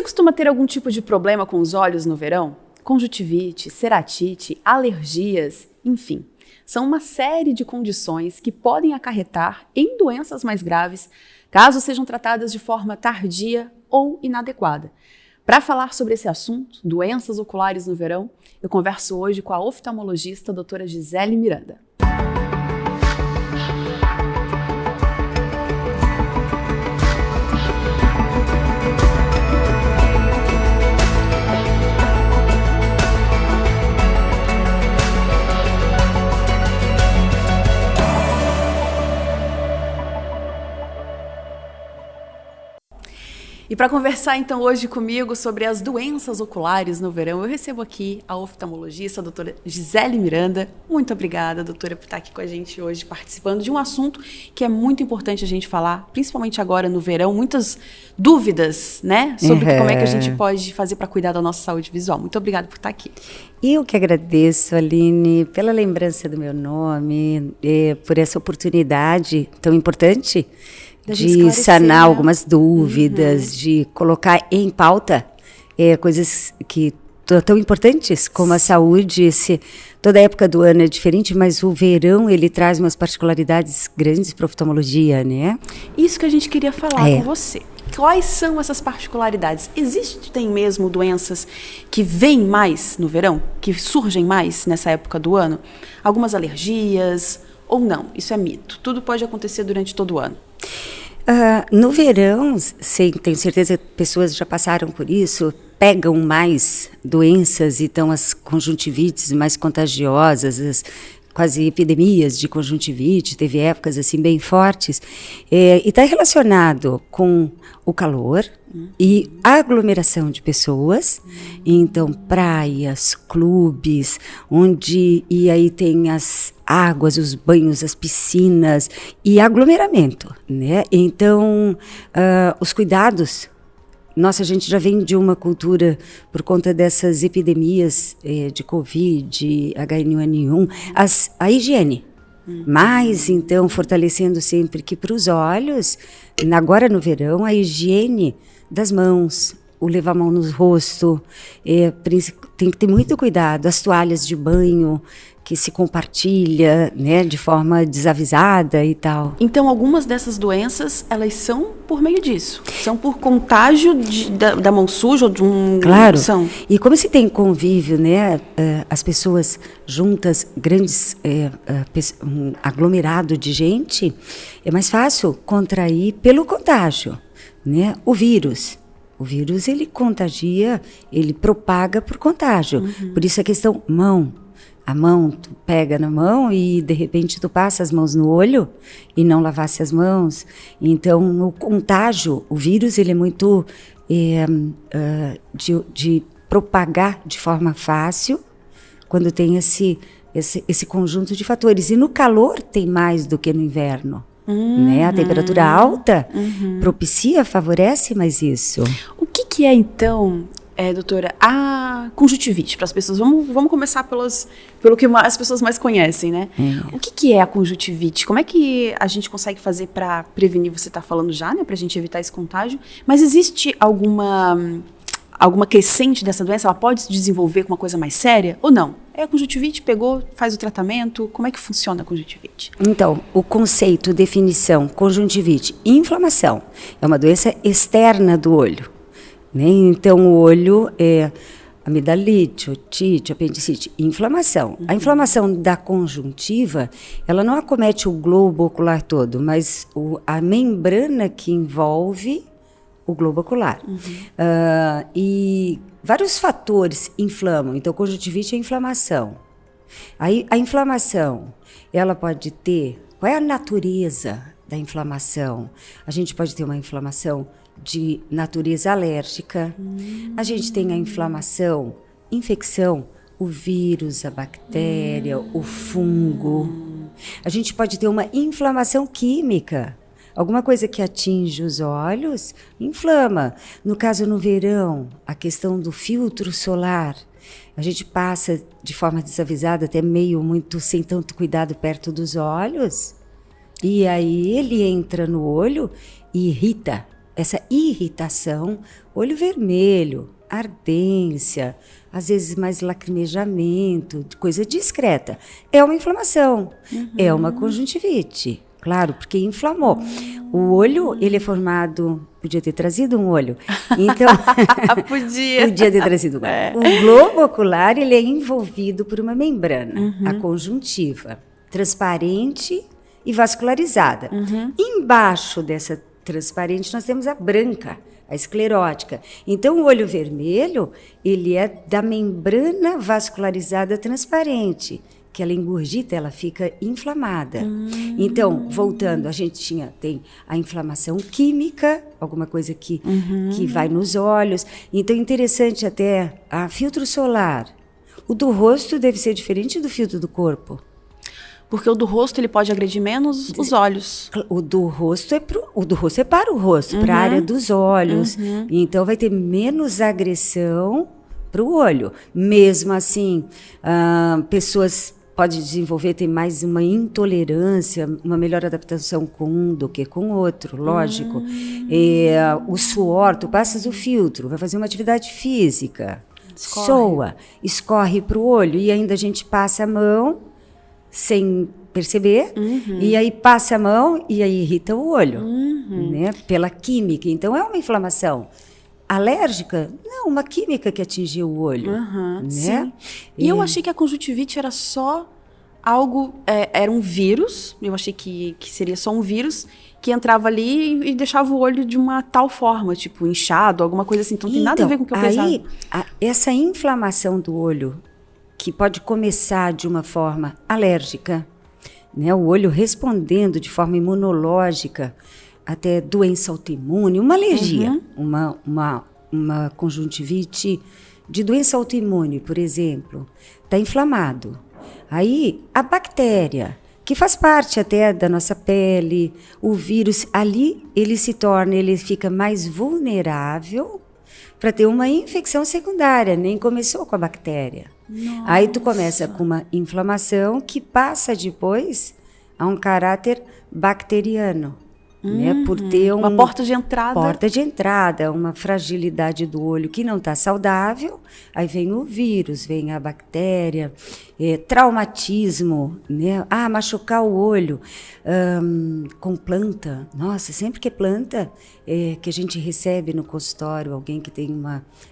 costuma ter algum tipo de problema com os olhos no verão? Conjuntivite, ceratite, alergias, enfim. São uma série de condições que podem acarretar em doenças mais graves, caso sejam tratadas de forma tardia ou inadequada. Para falar sobre esse assunto, doenças oculares no verão, eu converso hoje com a oftalmologista doutora Gisele Miranda. E para conversar então hoje comigo sobre as doenças oculares no verão, eu recebo aqui a oftalmologista, a doutora Gisele Miranda. Muito obrigada, doutora, por estar aqui com a gente hoje, participando de um assunto que é muito importante a gente falar, principalmente agora no verão, muitas dúvidas, né, sobre como é que a gente pode fazer para cuidar da nossa saúde visual. Muito obrigada por estar aqui. Eu que agradeço, Aline, pela lembrança do meu nome, por essa oportunidade tão importante de sanar algumas dúvidas, de colocar em pauta coisas que tão importantes como a saúde. Toda época do ano é diferente, mas o verão ele traz umas particularidades grandes para a oftalmologia, né? Isso que a gente queria falar com você. Quais são essas particularidades? Existem mesmo doenças que vêm mais no verão, que surgem mais nessa época do ano? Algumas alergias ou não? Isso é mito. Tudo pode acontecer durante todo o ano. No verão, tenho certeza que pessoas já passaram por isso, pegam mais doenças, então as conjuntivites mais contagiosas, quase epidemias de conjuntivite, teve épocas assim bem fortes, e está relacionado com o calor e a aglomeração de pessoas, então praias, clubes, e aí tem as águas, os banhos, as piscinas e aglomeramento, né? Então, os cuidados. Nossa, a gente já vem de uma cultura, por conta dessas epidemias de Covid, H1N1, a higiene. Mas, então, fortalecendo sempre que para os olhos, agora no verão, a higiene das mãos, o levar a mão no rosto, tem que ter muito cuidado, as toalhas de banho, que se compartilha, né, de forma desavisada e tal. Então, algumas dessas doenças, elas são por meio disso? São por contágio da mão suja ou de um... Claro, e como se tem convívio, né, as pessoas juntas, grandes, um aglomerado de gente, é mais fácil contrair pelo contágio, né, o vírus. O vírus, ele contagia, ele propaga por contágio. Por isso a questão mão. A mão, tu pega na mão e de repente tu passa as mãos no olho e não lavasse as mãos. Então, o contágio, o vírus, ele é muito de propagar de forma fácil quando tem esse conjunto de fatores. E no calor tem mais do que no inverno. Né? A temperatura alta propicia, favorece mais isso. O que é, então, doutora, a conjuntivite para as pessoas? Vamos começar pelo que as pessoas mais conhecem, né? O que é a conjuntivite? Como é que a gente consegue fazer para prevenir? Você está falando já, né? Para a gente evitar esse contágio. Mas existe alguma crescente dessa doença? Ela pode se desenvolver com uma coisa mais séria ou não? É a conjuntivite, pegou, faz o tratamento. Como é que funciona a conjuntivite? Então, o conceito, definição, conjuntivite, inflamação. É uma doença externa do olho. Né? Então, o olho é amidalite, otite, apendicite, inflamação. A inflamação da conjuntiva, ela não acomete o globo ocular todo, mas a membrana que envolve o globo ocular. E vários fatores inflamam. Então, conjuntivite é inflamação. Aí, a inflamação, ela pode ter... Qual é a natureza da inflamação? A gente pode ter uma inflamação de natureza alérgica. A gente tem a inflamação, infecção, o vírus, a bactéria, o fungo. A gente pode ter uma inflamação química. Alguma coisa que atinge os olhos, inflama. No caso, no verão, a questão do filtro solar. A gente passa de forma desavisada, até muito sem tanto cuidado perto dos olhos. E aí ele entra no olho e irrita essa irritação, olho vermelho, ardência, às vezes mais lacrimejamento, coisa discreta, é uma inflamação, é uma conjuntivite. Claro, porque inflamou. O olho, ele é formado... Podia ter trazido um olho. Então, podia ter trazido um olho. O globo ocular, ele é envolvido por uma membrana, a conjuntiva, transparente e vascularizada. Embaixo dessa transparente, nós temos a branca, a esclerótica. Então, o olho vermelho, ele é da membrana vascularizada transparente, que ela engurgita, ela fica inflamada. Então, voltando, a gente tem a inflamação química, alguma coisa que vai nos olhos. Então, interessante até, filtro solar. O do rosto deve ser diferente do filtro do corpo. Porque o do rosto, ele pode agredir menos os olhos. O do rosto é para o rosto, para a área dos olhos. Então, vai ter menos agressão para o olho. Mesmo assim, pessoas podem desenvolver, ter mais uma intolerância, uma melhor adaptação com um do que com o outro, lógico. O suor, tu passas o filtro, vai fazer uma atividade física, soa, escorre para o olho e ainda a gente passa a mão sem perceber, e aí passa a mão e aí irrita o olho, né? Pela química. Então, é uma inflamação. Alérgica? Não, uma química que atingiu o olho. Né? Sim. E eu achei que a conjuntivite era só algo, era um vírus, eu achei que seria só um vírus que entrava ali e deixava o olho de uma tal forma, tipo inchado, alguma coisa assim. Então, não tem nada a ver com o que eu pensava. Aí, essa inflamação do olho, que pode começar de uma forma alérgica, né? O olho respondendo de forma imunológica, até doença autoimune, uma alergia, uma conjuntivite de doença autoimune, por exemplo, está inflamado. Aí, a bactéria, que faz parte até da nossa pele, o vírus, ali ele fica mais vulnerável para ter uma infecção secundária, nem começou com a bactéria. Nossa. Aí tu começa com uma inflamação que passa depois a um caráter bacteriano. Né, por ter uma porta de entrada. Porta de entrada, uma fragilidade do olho que não está saudável. Aí vem o vírus, vem a bactéria, traumatismo, né? Machucar o olho com planta. Nossa, sempre que é planta que a gente recebe no consultório, alguém que tem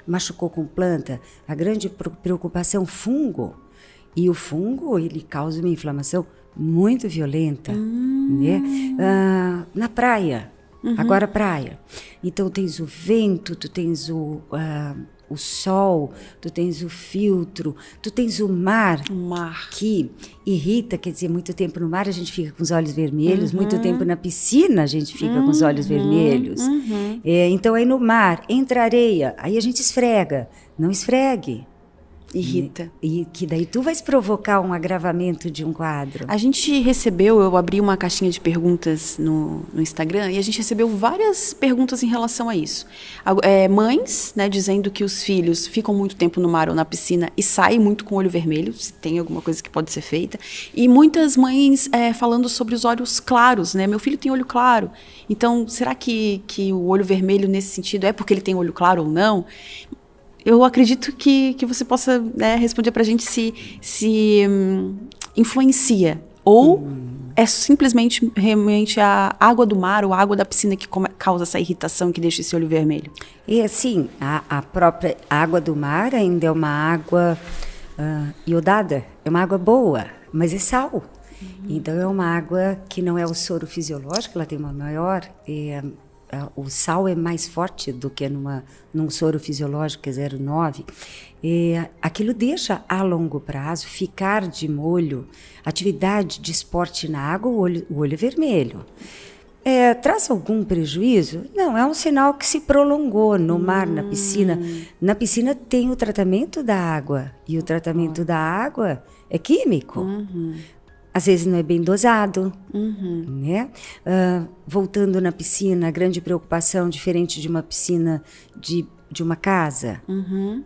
machucou com planta, a grande preocupação, fungo. E o fungo, ele causa uma inflamação muito violenta, né? Na praia, agora praia. Então, tens o vento, tu tens o sol, tu tens o filtro, tu tens o mar que irrita, quer dizer, muito tempo no mar a gente fica com os olhos vermelhos, muito tempo na piscina a gente fica com os olhos vermelhos. Então, aí no mar, entra areia, aí a gente esfrega, não esfregue. Irrita. E que daí tu vais provocar um agravamento de um quadro. A gente recebeu, eu abri uma caixinha de perguntas no Instagram e a gente recebeu várias perguntas em relação a isso. Mães, né, dizendo que os filhos ficam muito tempo no mar ou na piscina e saem muito com o olho vermelho, se tem alguma coisa que pode ser feita. E muitas mães falando sobre os olhos claros, né? Meu filho tem olho claro. Então, será que o olho vermelho nesse sentido é porque ele tem olho claro ou não? Eu acredito que você possa responder para a gente se influencia ou é simplesmente realmente a água do mar ou a água da piscina que causa essa irritação que deixa esse olho vermelho. E assim, a própria água do mar ainda é uma água iodada, é uma água boa, mas é sal. Então é uma água que não é o soro fisiológico, ela tem uma maior... o sal é mais forte do que num soro fisiológico, que é 0,9. Aquilo deixa a longo prazo ficar de molho, atividade de esporte na água, o olho vermelho. Traz algum prejuízo? Não, é um sinal que se prolongou no mar, na piscina. Na piscina tem o tratamento da água, e o tratamento da água é químico. Às vezes não é bem dosado, né? Voltando na piscina, a grande preocupação, diferente de uma piscina de uma casa,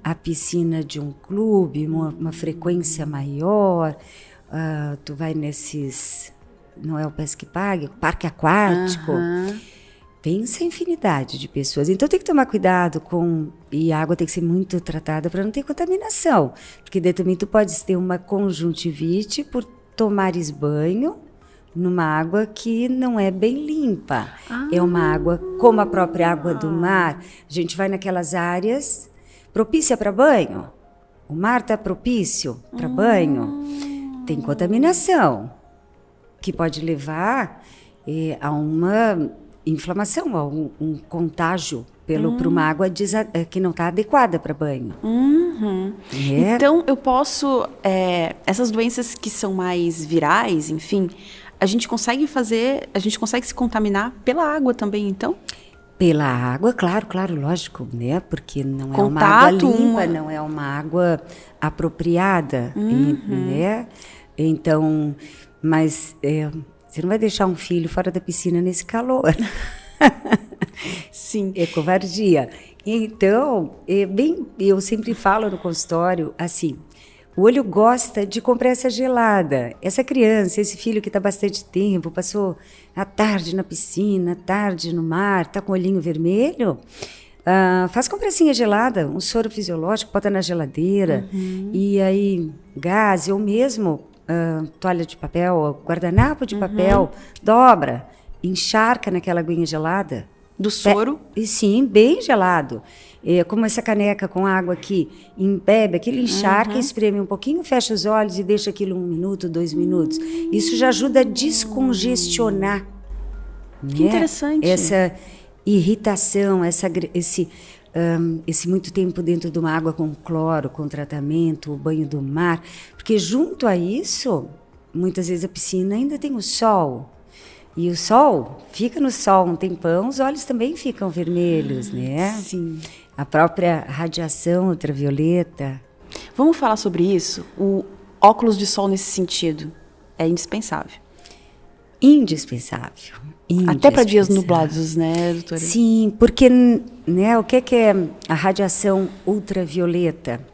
a piscina de um clube, uma frequência maior, tu vai nesses, não é o Pesque Pague, parque aquático, pensa a infinidade de pessoas. Então tem que tomar cuidado e a água tem que ser muito tratada para não ter contaminação. Porque daí também tu podes ter uma conjuntivite por tomares banho numa água que não é bem limpa. É uma água, como a própria água do mar. A gente vai naquelas áreas propícia para banho. O mar está propício para banho. Tem contaminação, que pode levar a uma inflamação, a um contágio por uma água que não está adequada para banho. Então, eu posso... essas doenças que são mais virais, enfim, a gente consegue se contaminar pela água também, então? Pela água, claro, lógico, né? Porque não é uma água limpa, não é uma água apropriada, né? Então, mas você não vai deixar um filho fora da piscina nesse calor. Sim. É covardia. Então, eu sempre falo no consultório assim, o olho gosta de compressa gelada. Essa criança, esse filho que está bastante tempo, passou a tarde na piscina, a tarde no mar, está com o olhinho vermelho, faz compressinha gelada, um soro fisiológico, bota na geladeira, e aí gás, ou mesmo toalha de papel, guardanapo de papel, dobra, encharca naquela aguinha gelada. Do soro? Sim, bem gelado. Como essa caneca com água aqui, embebe aquele encharca, espreme um pouquinho, fecha os olhos e deixa aquilo 1 minuto, 2 minutos. Isso já ajuda a descongestionar. Que interessante. Essa irritação, esse muito tempo dentro de uma água com cloro, com tratamento, o banho do mar. Porque junto a isso, muitas vezes a piscina ainda tem o sol. E o sol, fica no sol um tempão, os olhos também ficam vermelhos, né? Sim. A própria radiação ultravioleta. Vamos falar sobre isso? O óculos de sol nesse sentido é indispensável. Indispensável. Até para dias nublados, né, doutora? Sim, porque né, o que é a radiação ultravioleta?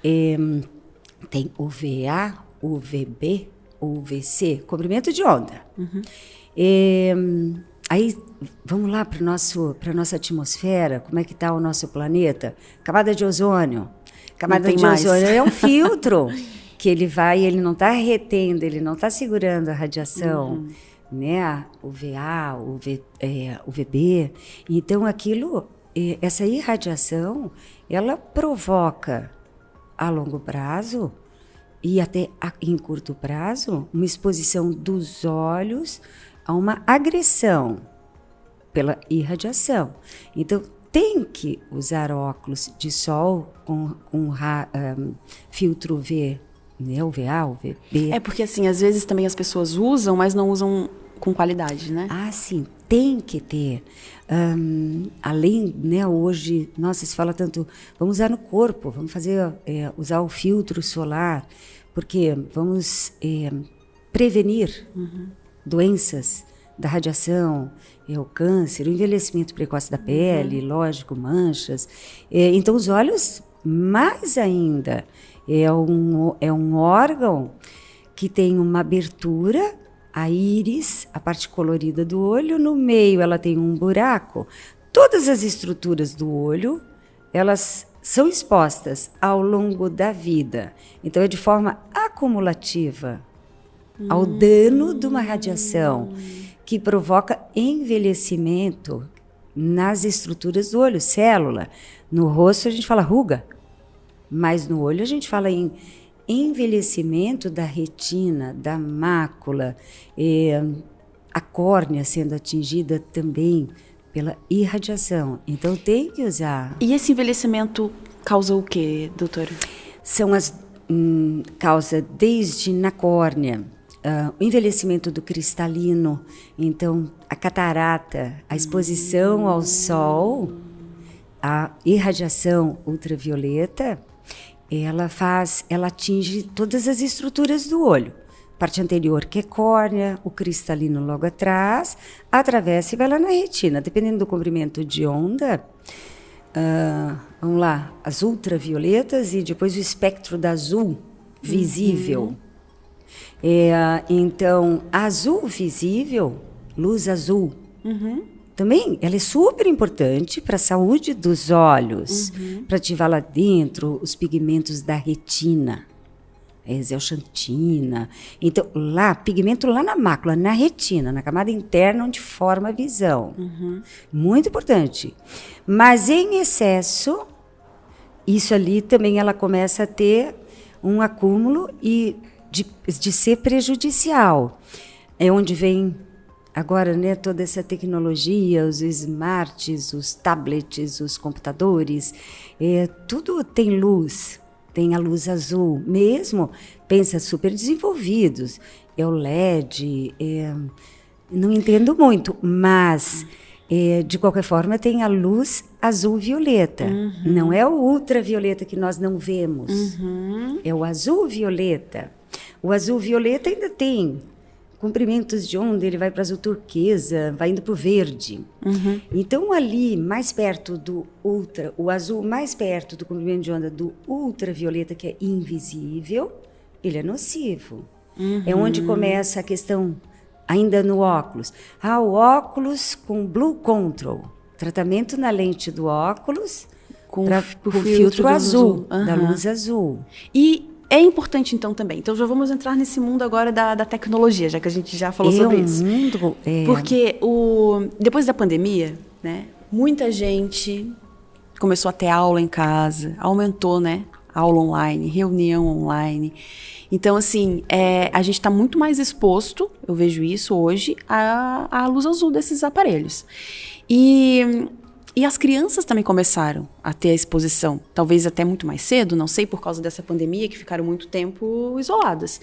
Tem UVA, UVB, UVC, comprimento de onda. Aí, vamos lá para a nossa atmosfera, como é que está o nosso planeta? Camada de ozônio. Camada de ozônio é um filtro que ele não está retendo, ele não está segurando a radiação, né? UVA, UVB. Então, essa irradiação, ela provoca a longo prazo e até em curto prazo, uma exposição dos olhos a uma agressão pela irradiação. Então, tem que usar óculos de sol com filtro UV, né? UVA, UVB. Porque assim, às vezes também as pessoas usam, mas não usam com qualidade, né? Ah, sim, tem que ter. Além, né, hoje, nossa, se fala tanto, vamos usar no corpo, vamos usar o filtro solar, porque vamos prevenir doenças da radiação, o câncer, o envelhecimento precoce da pele, lógico, manchas. Então, os olhos, mais ainda, é um órgão que tem uma abertura, a íris, a parte colorida do olho, no meio ela tem um buraco. Todas as estruturas do olho, elas são expostas ao longo da vida. Então, é de forma acumulativa ao dano de uma radiação que provoca envelhecimento nas estruturas do olho, célula. No rosto a gente fala ruga, mas no olho a gente fala em envelhecimento da retina, da mácula, a córnea sendo atingida também pela irradiação. Então tem que usar. E esse envelhecimento causa o quê, doutora? São causa desde na córnea, o envelhecimento do cristalino, então a catarata, a exposição ao sol, a irradiação ultravioleta, ela atinge todas as estruturas do olho. Parte anterior, que é córnea, o cristalino logo atrás, atravessa e vai lá na retina. Dependendo do comprimento de onda, vamos lá, as ultravioletas e depois o espectro da azul visível. Então, azul visível, luz azul, também ela é super importante para a saúde dos olhos, para ativar lá dentro os pigmentos da retina, a zeaxantina. Então, pigmento lá na mácula, na retina, na camada interna onde forma a visão. Muito importante. Mas em excesso, isso ali também ela começa a ter um acúmulo e de ser prejudicial. É onde vem agora, né, toda essa tecnologia, os smarts, os tablets, os computadores, tudo tem luz, tem a luz azul. Mesmo, pensa, super desenvolvidos, é o LED, não entendo muito, mas de qualquer forma tem a luz azul-violeta. Não é o ultravioleta que nós não vemos, é o azul-violeta. O azul-violeta ainda tem comprimentos de onda, ele vai para azul turquesa, vai indo para o verde. Então, ali, mais perto do o azul mais perto do comprimento de onda do ultravioleta, que é invisível, ele é nocivo. É onde começa a questão, ainda no óculos. O óculos com Blue Control, tratamento na lente do óculos com filtro azul, da luz azul. E é importante, então, também. Então, já vamos entrar nesse mundo agora da tecnologia, já que a gente já falou sobre isso. Porque depois da pandemia, né, muita gente começou a ter aula em casa, aumentou, né, aula online, reunião online. Então, assim, a gente está muito mais exposto, eu vejo isso hoje, à luz azul desses aparelhos. E as crianças também começaram a ter a exposição, talvez até muito mais cedo, não sei, por causa dessa pandemia, que ficaram muito tempo isoladas.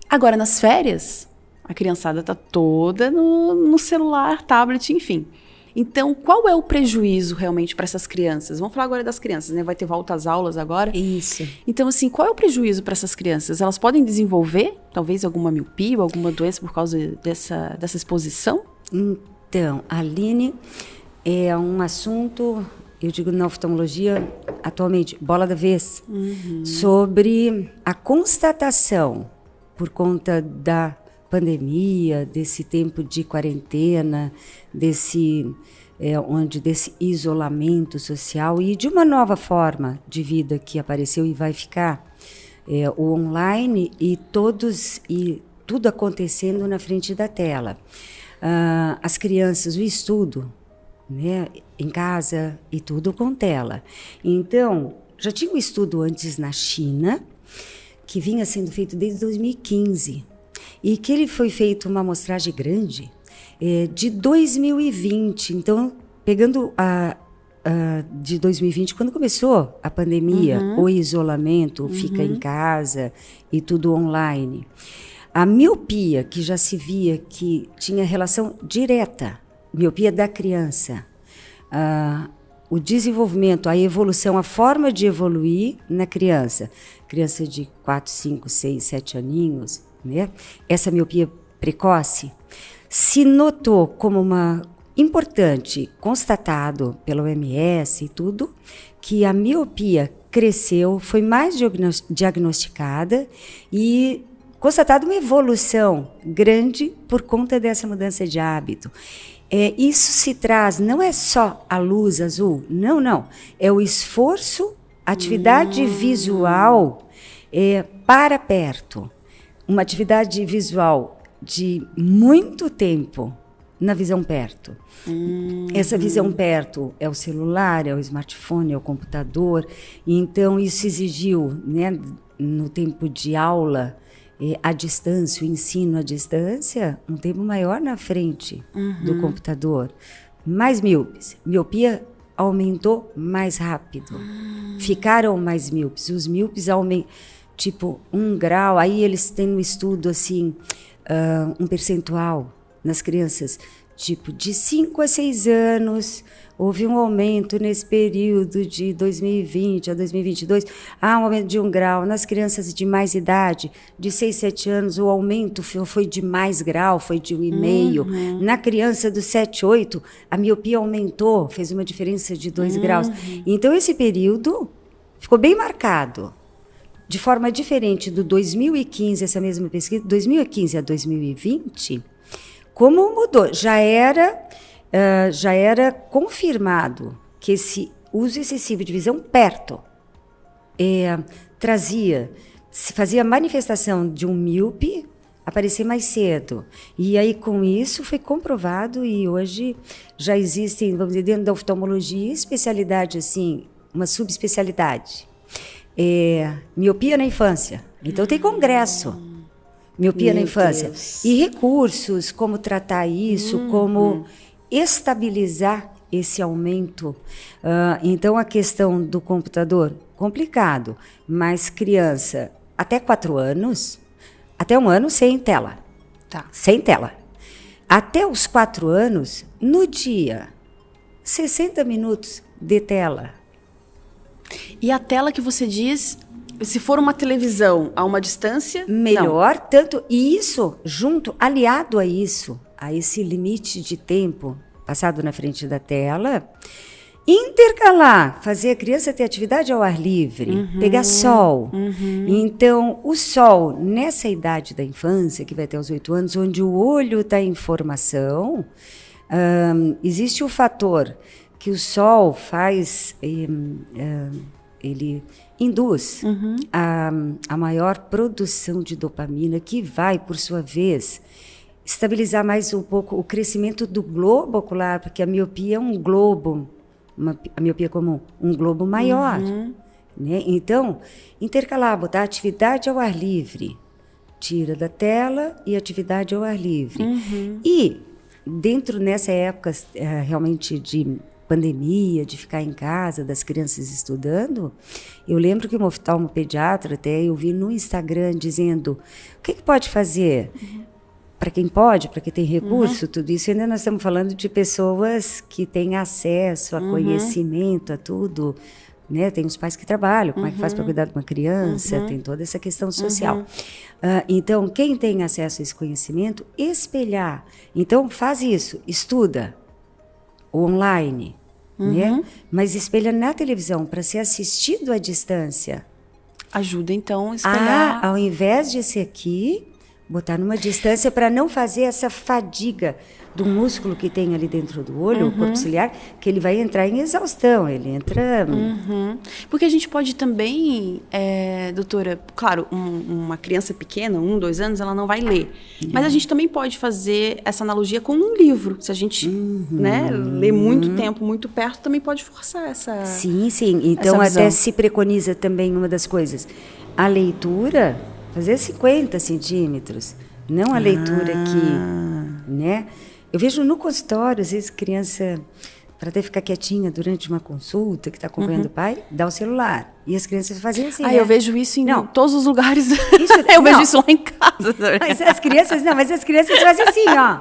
Agora, nas férias, a criançada está toda no celular, tablet, enfim. Então, qual é o prejuízo realmente para essas crianças? Vamos falar agora das crianças, né? Vai ter volta às aulas agora. Isso. Então, assim, qual é o prejuízo para essas crianças? Elas podem desenvolver, talvez, alguma miopia ou alguma doença por causa dessa exposição? Então, Aline, é um assunto, eu digo na oftalmologia, atualmente, bola da vez, sobre a constatação, por conta da pandemia, desse tempo de quarentena, desse isolamento social e de uma nova forma de vida que apareceu e vai ficar, o online e tudo acontecendo na frente da tela. As crianças, o estudo, né, em casa e tudo com tela. Então, já tinha um estudo antes na China, que vinha sendo feito desde 2015, e que ele foi feito uma amostragem grande de 2020. Então, pegando de 2020, quando começou a pandemia, o isolamento, fica em casa e tudo online. A miopia, que já se via que tinha relação direta, miopia da criança, o desenvolvimento, a evolução, a forma de evoluir na criança de 4, 5, 6, 7 aninhos, né? Essa miopia precoce se notou como uma importante, constatado pela OMS e tudo, que a miopia cresceu, foi mais diagnosticada e constatado uma evolução grande por conta dessa mudança de hábito. Isso se traz, não é só a luz azul, não. É o esforço, atividade visual para perto. Uma atividade visual de muito tempo na visão perto. Essa visão perto é o celular, é o smartphone, é o computador. Então, isso exigiu, né, no tempo de aula, à distância, o ensino à distância, um tempo maior na frente do computador. Mais míopes. Miopia aumentou mais rápido. Ficaram mais míopes. Os míopes aumentam, tipo, 1 grau. Aí eles têm um estudo, assim, um percentual nas crianças, tipo, de 5 a 6 anos, houve um aumento nesse período de 2020 a 2022, um aumento de 1 grau. Nas crianças de mais idade, de 6, 7 anos, o aumento foi de mais grau, foi de 1,5. Na criança dos 7, 8, a miopia aumentou, fez uma diferença de 2 graus. Então, esse período ficou bem marcado. De forma diferente do 2015, essa mesma pesquisa, 2015 a 2020, como mudou? Já era já era confirmado que esse uso excessivo de visão perto fazia manifestação de um míope aparecer mais cedo. E aí, com isso, foi comprovado e hoje já existem, vamos dizer, dentro da oftalmologia, especialidade, assim, uma subespecialidade. Miopia na infância. Então, tem congresso. Miopia na infância. Deus. E recursos, como tratar isso, como estabilizar esse aumento. Então, a questão do computador, complicado, mas criança até 4 anos, até 1 ano sem tela. Tá. Sem tela. Até os 4 anos, no dia, 60 minutos de tela. E a tela que você diz, se for uma televisão a uma distância, Melhor, tanto, e isso, junto, aliado a isso, a esse limite de tempo passado na frente da tela, intercalar, fazer a criança ter atividade ao ar livre, pegar sol. Então, o sol, nessa idade da infância, que vai até os 8 anos, onde o olho está em formação, existe o fator que o sol faz, ele induz a maior produção de dopamina, que vai, por sua vez, estabilizar mais um pouco o crescimento do globo ocular, porque a miopia é um globo, a miopia comum, um globo maior. Né? Então, intercalar, botar atividade ao ar livre, tira da tela e atividade ao ar livre. E, dentro nessa época realmente de pandemia, de ficar em casa, das crianças estudando, eu lembro que uma oftalmopediatra, até eu vi no Instagram dizendo, o que pode fazer? Para quem pode, para quem tem recurso, tudo isso, ainda nós estamos falando de pessoas que têm acesso a conhecimento, a tudo, né? Tem os pais que trabalham, como é que faz para cuidar de uma criança, tem toda essa questão social. Então, quem tem acesso a esse conhecimento, espelhar. Então, faz isso, estuda, online, né? Mas espelha na televisão, para ser assistido à distância. ajuda então a espelhar. Ao invés de ser aqui, botar numa distância para não fazer essa fadiga do músculo que tem ali dentro do olho, o corpo ciliar, que ele vai entrar em exaustão, ele entra... Porque a gente pode também, doutora, claro, uma criança pequena, 1, 2 anos, ela não vai ler. Mas a gente também pode fazer essa analogia com um livro. Se a gente ler muito tempo, muito perto, também pode forçar essa... Sim. Então, até se preconiza também uma das coisas. A leitura, fazer 50 centímetros, não a leitura aqui, né? Eu vejo no consultório, às vezes, criança, para até ficar quietinha durante uma consulta, que está acompanhando o pai, dá o celular. E as crianças fazem assim, eu vejo isso em todos os lugares. Vejo isso lá em casa. Mas as crianças fazem assim, ó.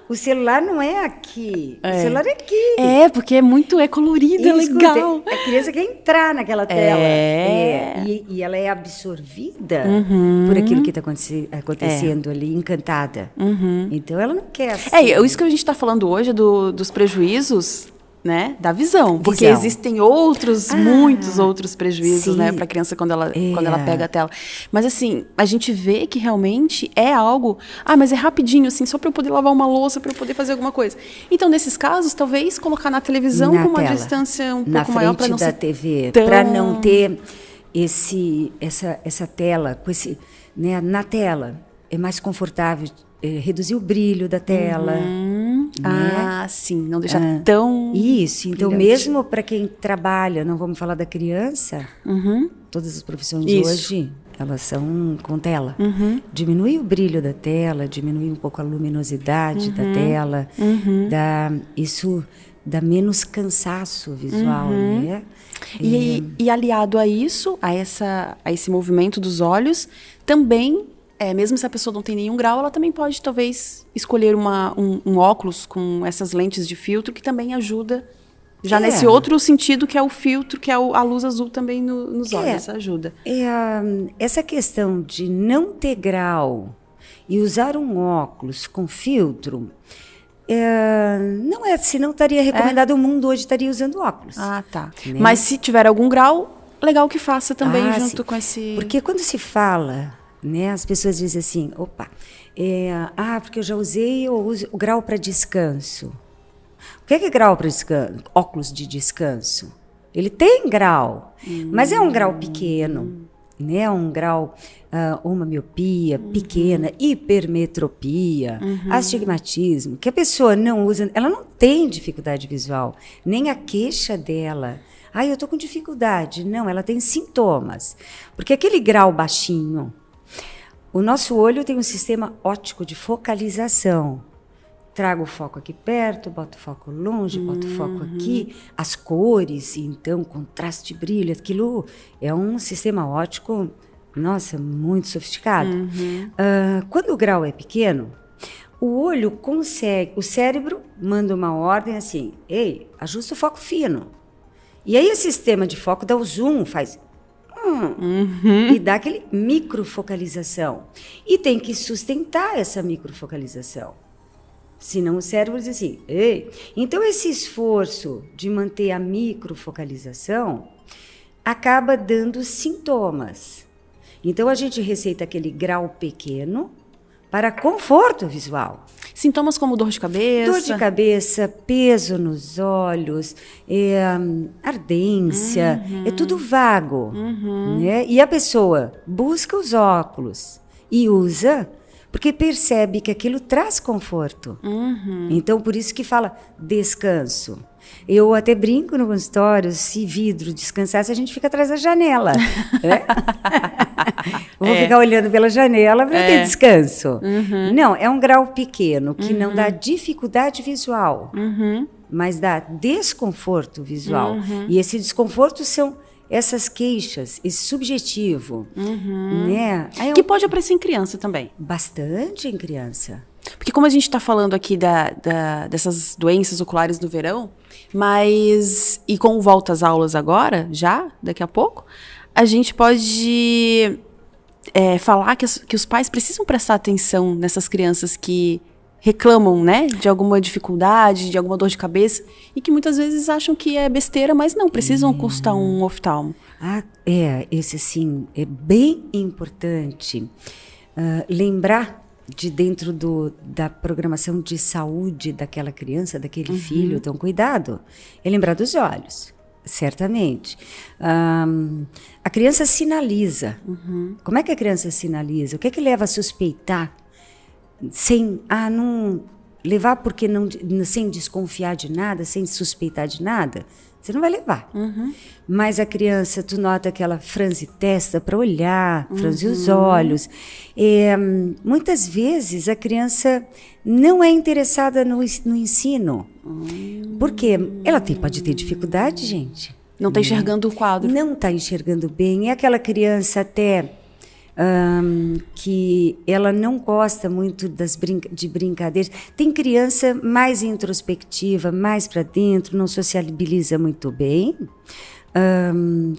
O celular não é aqui, o celular é aqui. Porque é colorido, é legal. A criança quer entrar naquela tela. E ela é absorvida por aquilo que está acontecendo ali, encantada. Então, ela não quer assim. Isso que a gente está falando hoje dos prejuízos, né, da visão. Porque existem muitos outros prejuízos, né, para a criança quando ela pega a tela. Mas assim, a gente vê que realmente é algo, mas é rapidinho, assim, só para eu poder lavar uma louça, para eu poder fazer alguma coisa. Então, nesses casos, talvez colocar na televisão com uma distância um pouco maior para não ser na frente da TV, para não ter essa tela com esse, né, na tela é mais confortável, reduzir o brilho da tela. Né? Sim, não deixar tão... Isso, então brilhante. Mesmo para quem trabalha, não vamos falar da criança, todas as profissões hoje, elas são com tela. Diminui o brilho da tela, diminui um pouco a luminosidade da tela, isso dá menos cansaço visual, né? E aliado a isso, a esse movimento dos olhos, também... mesmo se a pessoa não tem nenhum grau, ela também pode, talvez, escolher um óculos com essas lentes de filtro, que também ajuda, já nesse outro sentido, que é o filtro, que é a luz azul também nos olhos, ajuda. Essa questão de não ter grau e usar um óculos com filtro, não é, senão estaria recomendado, o mundo hoje estaria usando óculos. Tá. Né? Mas se tiver algum grau, legal que faça também junto com esse... Porque quando se fala... Né? As pessoas dizem assim, porque eu já usei, eu uso o grau para descanso. O que é grau para descanso? Óculos de descanso. Ele tem grau, mas é um grau pequeno, né? Um grau, uma miopia pequena, hipermetropia, astigmatismo, que a pessoa não usa, ela não tem dificuldade visual, nem a queixa dela. Eu tô com dificuldade. Não, ela tem sintomas. Porque aquele grau baixinho, o nosso olho tem um sistema óptico de focalização. Trago o foco aqui perto, boto o foco longe, boto o foco aqui, as cores, então, contraste, brilho, aquilo é um sistema óptico, nossa, muito sofisticado. Quando o grau é pequeno, o olho consegue, o cérebro manda uma ordem assim, ei, ajusta o foco fino. E aí o sistema de foco dá o zoom, faz... E dá aquele microfocalização. E tem que sustentar essa microfocalização. Senão o cérebro diz assim, ei. Então esse esforço de manter a microfocalização acaba dando sintomas. Então a gente receita aquele grau pequeno para conforto visual. Sintomas como dor de cabeça? Dor de cabeça, peso nos olhos, ardência, é tudo vago. Né? E a pessoa busca os óculos e usa porque percebe que aquilo traz conforto. Então, por isso que fala descanso. Eu até brinco no consultório, se vidro descansasse, a gente fica atrás da janela. Né? Vou ficar olhando pela janela para ter descanso. Não, é um grau pequeno, que não dá dificuldade visual, mas dá desconforto visual. E esse desconforto são essas queixas, esse subjetivo. Né? Que pode aparecer em criança também. Bastante em criança. Porque como a gente está falando aqui dessas doenças oculares no verão, mas, e com volta às aulas agora, já, daqui a pouco, a gente pode falar que os pais precisam prestar atenção nessas crianças que reclamam, né, de alguma dificuldade, de alguma dor de cabeça, e que muitas vezes acham que é besteira, mas não, precisam consultar um oftalmo. Esse sim, é bem importante lembrar de dentro da programação de saúde daquela criança, daquele filho, então cuidado, é lembrar dos olhos, certamente. A criança sinaliza. Como é que a criança sinaliza? O que é que leva a suspeitar? Não levar porque sem desconfiar de nada, sem suspeitar de nada, você não vai levar. Mas a criança, tu nota que ela franze testa para olhar, franze os olhos. Muitas vezes a criança não é interessada no ensino. Porque ela pode ter dificuldade, gente. Não está enxergando o quadro. Não está enxergando bem. É aquela criança até... que ela não gosta muito de brincadeiras. Tem criança mais introspectiva, mais para dentro, não sociabiliza muito bem,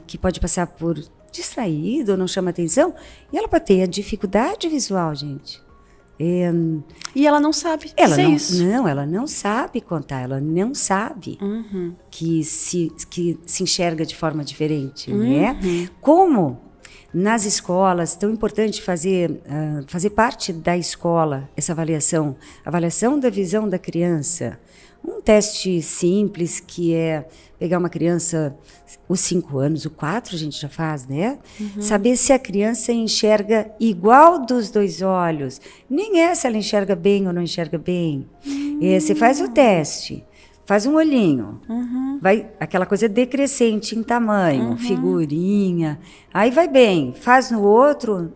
que pode passar por distraído, não chama atenção, e ela pode ter a dificuldade visual, gente. E ela não sabe isso. Não, ela não sabe contar, ela não sabe que se enxerga de forma diferente, né? Como nas escolas, tão importante fazer parte da escola essa avaliação da visão da criança. Um teste simples que é pegar uma criança, os 5 anos, o 4 a gente já faz, né? Saber se a criança enxerga igual dos 2 olhos. Nem se ela enxerga bem ou não enxerga bem. Você faz o teste. Faz um olhinho, vai aquela coisa decrescente em tamanho, figurinha, aí vai bem, faz no outro,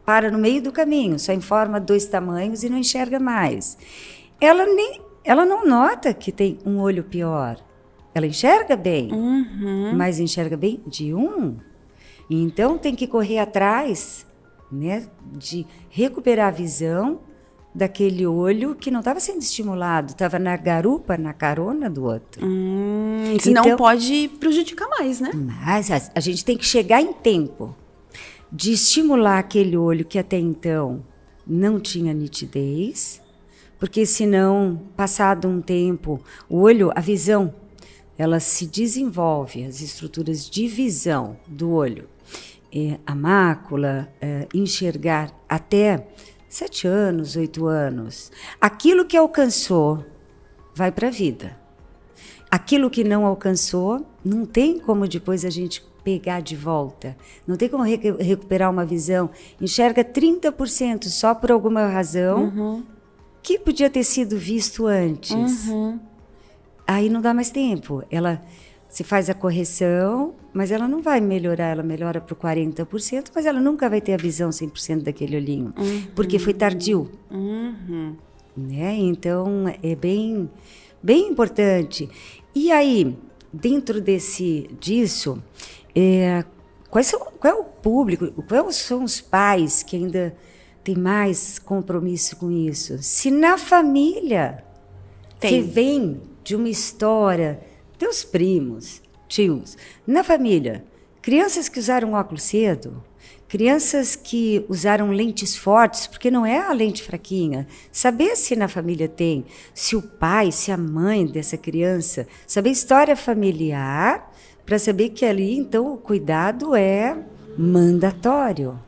para no meio do caminho, só informa 2 tamanhos e não enxerga mais. Ela não nota que tem um olho pior, ela enxerga bem, mas enxerga bem de um. Então tem que correr atrás, né, de recuperar a visão daquele olho que não estava sendo estimulado, estava na garupa, na carona do outro. Senão então, pode prejudicar mais, né? Mas a gente tem que chegar em tempo de estimular aquele olho que até então não tinha nitidez, porque senão, passado um tempo, o olho, a visão, ela se desenvolve, as estruturas de visão do olho, a mácula, enxergar até 7 anos, 8 anos. Aquilo que alcançou vai para a vida. Aquilo que não alcançou, não tem como depois a gente pegar de volta. Não tem como recuperar uma visão. Enxerga 30% só por alguma razão que podia ter sido visto antes. Aí não dá mais tempo. Se faz a correção, mas ela não vai melhorar. Ela melhora para o 40%, mas ela nunca vai ter a visão 100% daquele olhinho. Porque foi tardio. Né? Então, é bem, bem importante. E aí, dentro disso, qual é o público, quais são os pais que ainda têm mais compromisso com isso? Se na família você vem de uma história, teus primos, tios, na família, crianças que usaram óculos cedo, crianças que usaram lentes fortes, porque não é a lente fraquinha. Saber se na família tem, se o pai, se a mãe dessa criança, saber história familiar, para saber que ali, então, o cuidado é mandatório.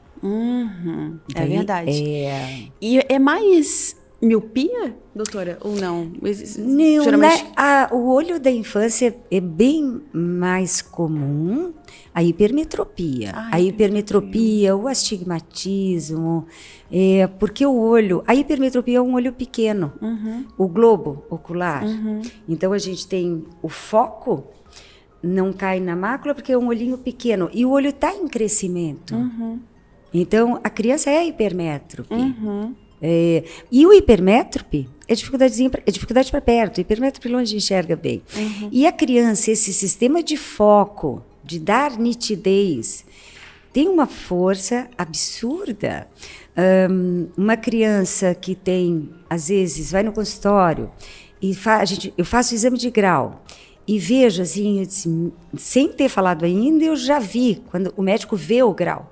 É verdade. E é mais miopia, doutora, ou não? Não, geralmente... o olho da infância é bem mais comum, a hipermetropia. O astigmatismo, porque o olho... A hipermetropia é um olho pequeno, o globo ocular. Então, a gente tem o foco, não cai na mácula, porque é um olhinho pequeno. E o olho está em crescimento. Então, a criança é hipermétrope. E o hipermétrope é dificuldade para perto, o hipermétrope longe enxerga bem. E a criança, esse sistema de foco, de dar nitidez, tem uma força absurda. Uma criança que tem, às vezes, vai no consultório e eu faço o exame de grau e vejo, assim, sem ter falado ainda, eu já vi, quando o médico vê o grau,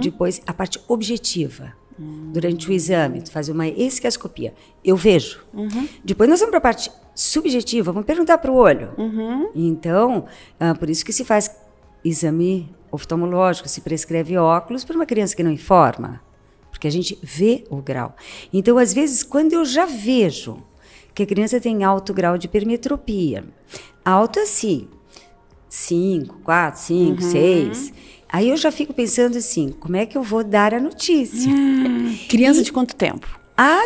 depois a parte objetiva. Durante o exame, tu faz uma esquiascopia. Eu vejo. Depois nós vamos para a parte subjetiva, vamos perguntar para o olho. Então, por isso que se faz exame oftalmológico, se prescreve óculos para uma criança que não informa, porque a gente vê o grau. Então, às vezes, quando eu já vejo que a criança tem alto grau de hipermetropia, alto assim, 5, 4, 5, 6... Aí eu já fico pensando assim, como é que eu vou dar a notícia? Criança de quanto tempo?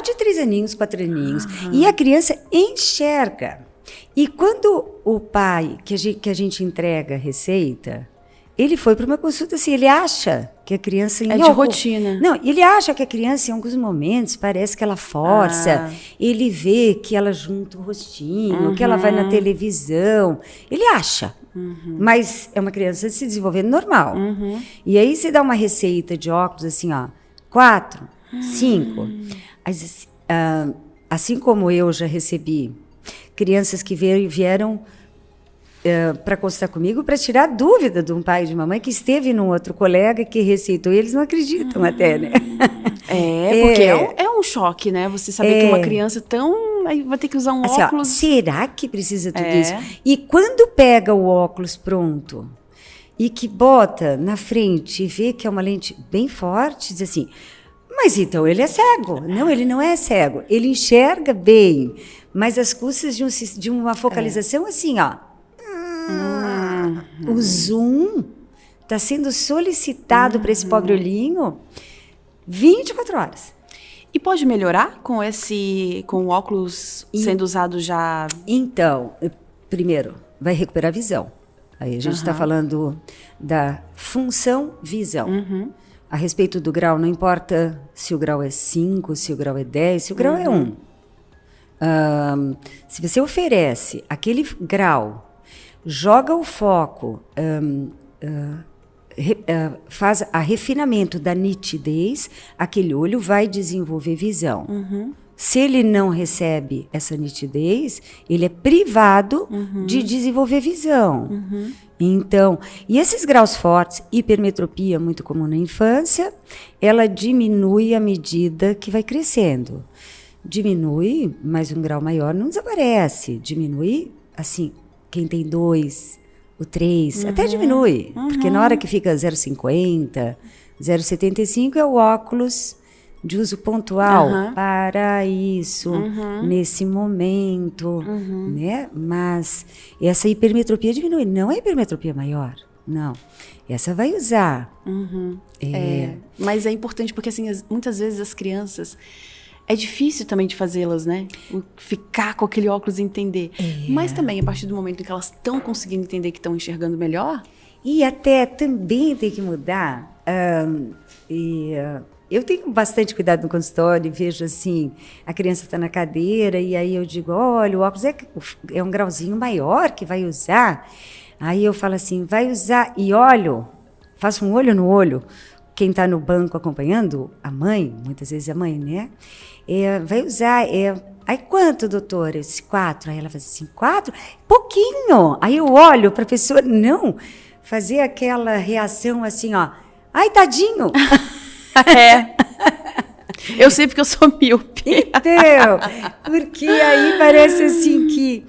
De 3 aninhos, 4 aninhos. E a criança enxerga. E quando o pai, que a gente entrega a receita, ele foi para uma consulta assim, ele acha que a criança... É de rotina. Não, ele acha que a criança, em alguns momentos, parece que ela força. Ele vê que ela junta o rostinho, que ela vai na televisão. Ele acha. Mas é uma criança se desenvolvendo normal. E aí você dá uma receita de óculos assim, 4, 5. Assim como eu já recebi crianças que vieram para consultar comigo para tirar dúvida de um pai e de uma mãe que esteve num outro colega que receitou e eles não acreditam até, né? Porque é um choque, né? Você saber que uma criança aí vai ter que usar um óculos. Será que precisa tudo isso? E quando pega o óculos pronto e que bota na frente e vê que é uma lente bem forte, diz assim, mas então ele é cego. Não, ele não é cego. Ele enxerga bem, mas às custas de uma focalização assim, o zoom está sendo solicitado para esse pobre olhinho 24 horas. E pode melhorar com o óculos sendo usado já? Então, primeiro, vai recuperar a visão. Aí a gente está falando da função visão. A respeito do grau, não importa se o grau é 5, se o grau é 10, se o grau é 1. Se você oferece aquele grau, joga o foco, faz a refinamento da nitidez, aquele olho vai desenvolver visão. Se ele não recebe essa nitidez, ele é privado de desenvolver visão. Então, e esses graus fortes, hipermetropia muito comum na infância, ela diminui à medida que vai crescendo. Diminui, mas um grau maior não desaparece. Diminui, assim, quem tem 2, o 3, até diminui. Porque na hora que fica 0,50, 0,75 é o óculos de uso pontual para isso, nesse momento, né? Mas essa hipermetropia diminui, não é hipermetropia maior, não. Essa vai usar. Mas é importante porque, assim, muitas vezes as crianças, é difícil também de fazê-las, né? Ficar com aquele óculos e entender. Mas também, a partir do momento em que elas estão conseguindo entender que estão enxergando melhor... E até também tem que mudar. Eu tenho bastante cuidado no consultório e vejo assim, a criança está na cadeira e aí eu digo, olha, o óculos é um grauzinho maior que vai usar. Aí eu falo assim, vai usar e olho, faço um olho no olho. Quem está no banco acompanhando, a mãe, muitas vezes a mãe, né? Vai usar... Aí, quanto, doutora? Eu disse, 4. Aí ela faz assim, 4? Pouquinho. Aí eu olho para a pessoa, não... Fazer aquela reação assim, ó. Ai, tadinho! Eu sei porque eu sou míope. Então, porque aí parece assim que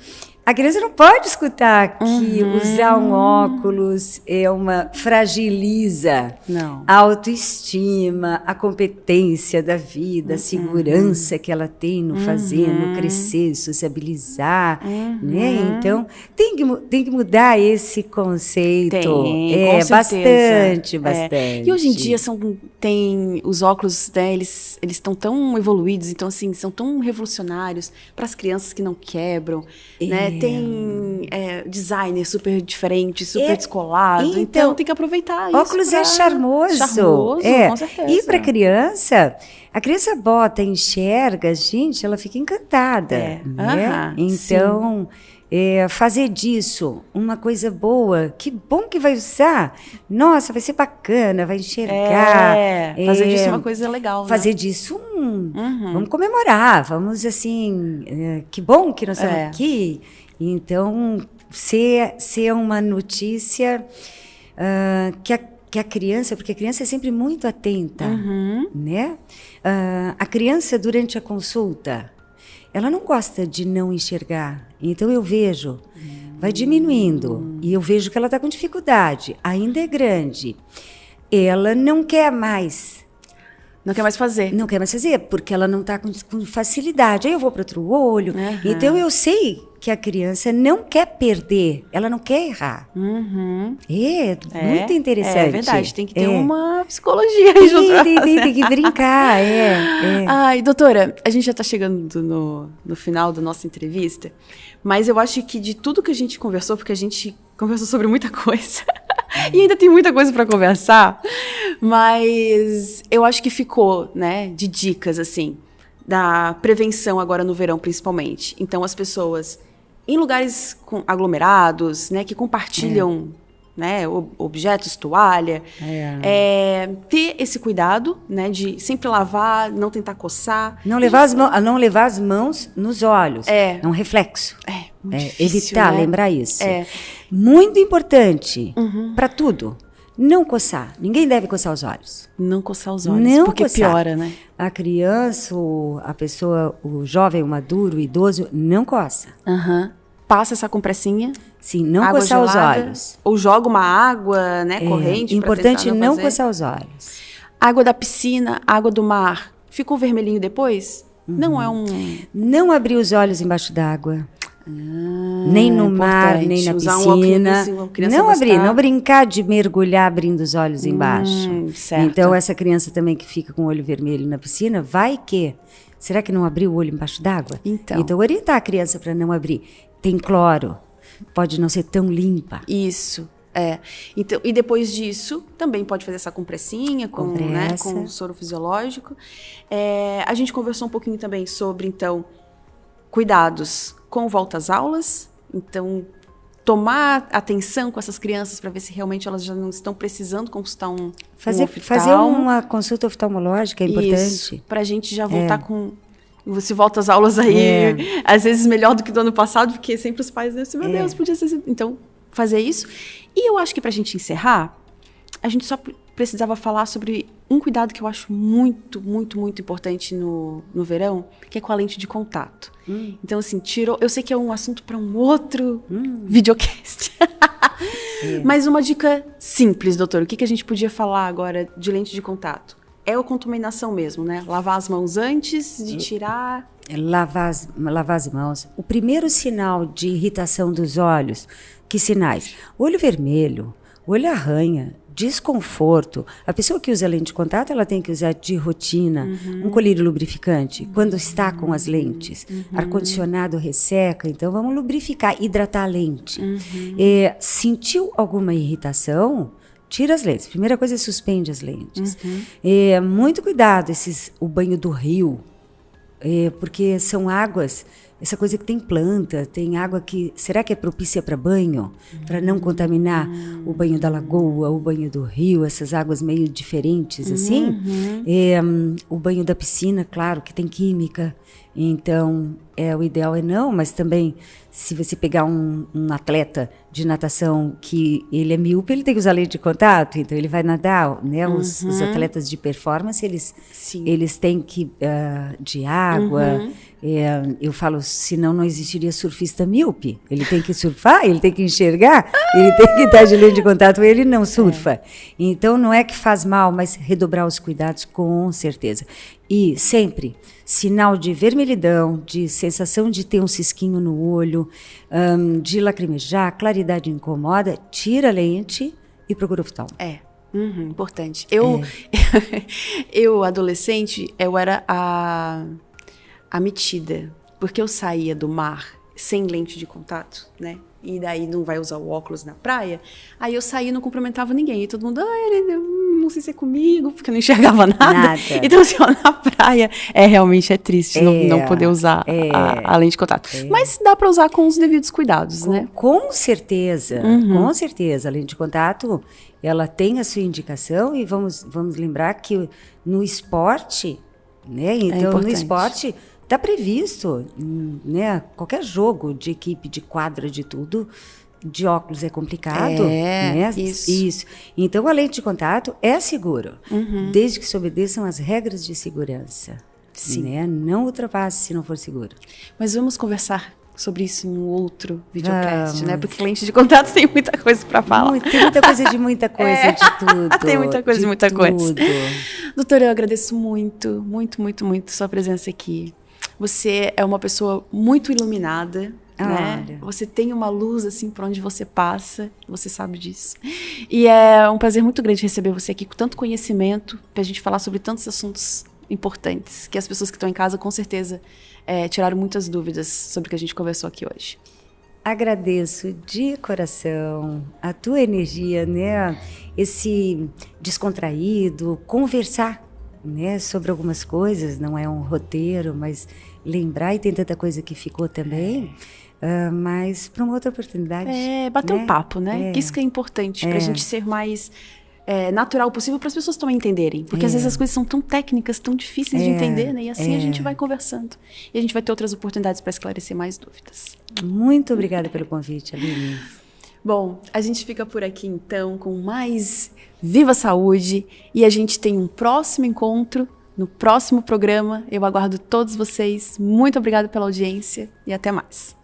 a criança não pode escutar que usar um óculos fragiliza a autoestima, a competência da vida, a segurança que ela tem no fazer, no crescer, sociabilizar, né? Então, tem que mudar esse conceito. Com certeza. Bastante. E hoje em dia tem os óculos, né, eles estão tão evoluídos, então assim, são tão revolucionários para as crianças que não quebram, né? Tem designer super diferente, super descolado. Então tem que aproveitar isso. Óculos é charmoso. Com certeza. E para a criança bota, enxerga, gente, ela fica encantada. Né? Então, fazer disso uma coisa boa, que bom que vai usar. Nossa, vai ser bacana, vai enxergar. Fazer disso uma coisa legal. Fazer disso vamos comemorar, vamos assim, que bom que nós estamos aqui. Então, ser uma notícia que a criança, porque a criança é sempre muito atenta, né? A criança, durante a consulta, ela não gosta de não enxergar. Então, eu vejo, vai diminuindo, e eu vejo que ela está com dificuldade, ainda é grande. Ela não quer mais. Não quer mais fazer. Não quer mais fazer, porque ela não está com facilidade. Aí eu vou para outro olho. Então, eu sei que a criança não quer perder, ela não quer errar. Muito interessante. É verdade, tem que ter uma psicologia aí junto. Tem que brincar, Ai, doutora, a gente já está chegando no final da nossa entrevista, mas eu acho que de tudo que a gente conversou, porque a gente conversou sobre muita coisa, e ainda tem muita coisa para conversar, mas eu acho que ficou, né, de dicas, assim, da prevenção agora no verão, principalmente. Então, as pessoas em lugares aglomerados, né, que compartilham né, objetos, toalha, ter esse cuidado, né, de sempre lavar, não tentar coçar. Não levar as mãos nos olhos. É um reflexo. Muito difícil, evitar, né? lembrar isso. Muito importante para tudo. Não coçar. Ninguém deve coçar os olhos. Não coçar os olhos, porque piora, né? A criança, a pessoa, o jovem, o maduro, o idoso, não coça. Passa essa compressinha. Sim, não coçar os olhos. Ou joga uma água, né, corrente. Importante não coçar os olhos. Água da piscina, água do mar. Ficou vermelhinho depois? Não é Não abrir os olhos embaixo d'água. Nem no mar, nem na piscina. Não abrir, não brincar de mergulhar abrindo os olhos embaixo. Certo. Então, essa criança também que fica com o olho vermelho na piscina, vai que... Será que não abriu o olho embaixo d'água? Então, orientar a criança para não abrir. Tem cloro, pode não ser tão limpa. Isso, Então, e depois disso, também pode fazer essa compressinha com soro fisiológico. A gente conversou um pouquinho também sobre, então, cuidados com volta às aulas. Então, tomar atenção com essas crianças para ver se realmente elas já não estão precisando consultar um Fazer uma consulta oftalmológica é importante. Isso, para a gente já voltar com... Você volta às aulas aí, às vezes melhor do que do ano passado, porque sempre os pais dizem, meu Deus, podia ser... Então, fazer isso. E eu acho que para a gente encerrar, a gente só precisava falar sobre um cuidado que eu acho muito, muito, muito importante no verão, que é com a lente de contato. Então, assim, eu sei que é um assunto para um outro videocast. Mas uma dica simples, doutor. O que a gente podia falar agora de lente de contato? é a contaminação mesmo, né? Lavar as mãos antes de tirar. Lavar as mãos. O primeiro sinal de irritação dos olhos, que sinais? Olho vermelho, olho arranha, desconforto. A pessoa que usa lente de contato, ela tem que usar de rotina um colírio lubrificante quando está com as lentes. Ar-condicionado resseca, então vamos lubrificar, hidratar a lente. Sentiu alguma irritação? Tira as lentes. Primeira coisa é suspende as lentes. Muito cuidado, o banho do rio, porque são águas, essa coisa que tem planta, tem água que, será que é propícia para banho? Para não contaminar o banho da lagoa, o banho do rio, essas águas meio diferentes, assim. O banho da piscina, claro, que tem química. Então, o ideal é não, mas também, se você pegar um atleta de natação que ele é míope, ele tem que usar lente de contato, então ele vai nadar, né? Os atletas de performance, eles têm que, de água, eu falo, senão não existiria surfista míope, ele tem que surfar, ele tem que enxergar, ele tem que estar de lente de contato, ele não surfa. Então, não é que faz mal, mas redobrar os cuidados, com certeza. E sempre, sinal de vermelhidão, de sensação de ter um cisquinho no olho, de lacrimejar, claridade incomoda, tira a lente e procura o oftalmo. Importante. Eu, adolescente, eu era a metida, porque eu saía do mar sem lente de contato, né? E daí não vai usar o óculos na praia. Aí eu saía e não cumprimentava ninguém. E todo mundo, não sei se é comigo, porque eu não enxergava nada. Então, assim, na praia, realmente é triste não poder usar a lente de contato. Mas dá para usar com os devidos cuidados, né? Com certeza, com certeza. A lente de contato, ela tem a sua indicação e vamos lembrar que no esporte, né? Então, no esporte está previsto, né? Qualquer jogo de equipe, de quadra, de tudo, de óculos é complicado. Né? Isso. Então, a lente de contato é seguro, desde que se obedeçam as regras de segurança. Sim. Né? Não ultrapasse se não for seguro. Mas vamos conversar sobre isso em um outro videocast, né? Porque lente de contato tem muita coisa para falar. Tem muita coisa de muita coisa, de tudo. Tem muita coisa de muita coisa. Doutora, eu agradeço muito, muito, muito, muito sua presença aqui. Você é uma pessoa muito iluminada, né? Você tem uma luz, assim, por onde você passa, você sabe disso. E é um prazer muito grande receber você aqui com tanto conhecimento, pra gente falar sobre tantos assuntos importantes, que as pessoas que estão em casa, com certeza, tiraram muitas dúvidas sobre o que a gente conversou aqui hoje. Agradeço de coração a tua energia, né? Esse descontraído, conversar, né, sobre algumas coisas, não é um roteiro, mas lembrar, e tem tanta coisa que ficou também, mas para uma outra oportunidade. Bater um papo, né? Isso que é importante, para a gente ser mais natural possível, para as pessoas também entenderem, porque às vezes as coisas são tão técnicas, tão difíceis de entender, né? E assim a gente vai conversando, e a gente vai ter outras oportunidades para esclarecer mais dúvidas. Muito obrigada pelo convite, Aline. Bom, a gente fica por aqui então com mais Viva Saúde e a gente tem um próximo encontro no próximo programa. Eu aguardo todos vocês. Muito obrigada pela audiência e até mais.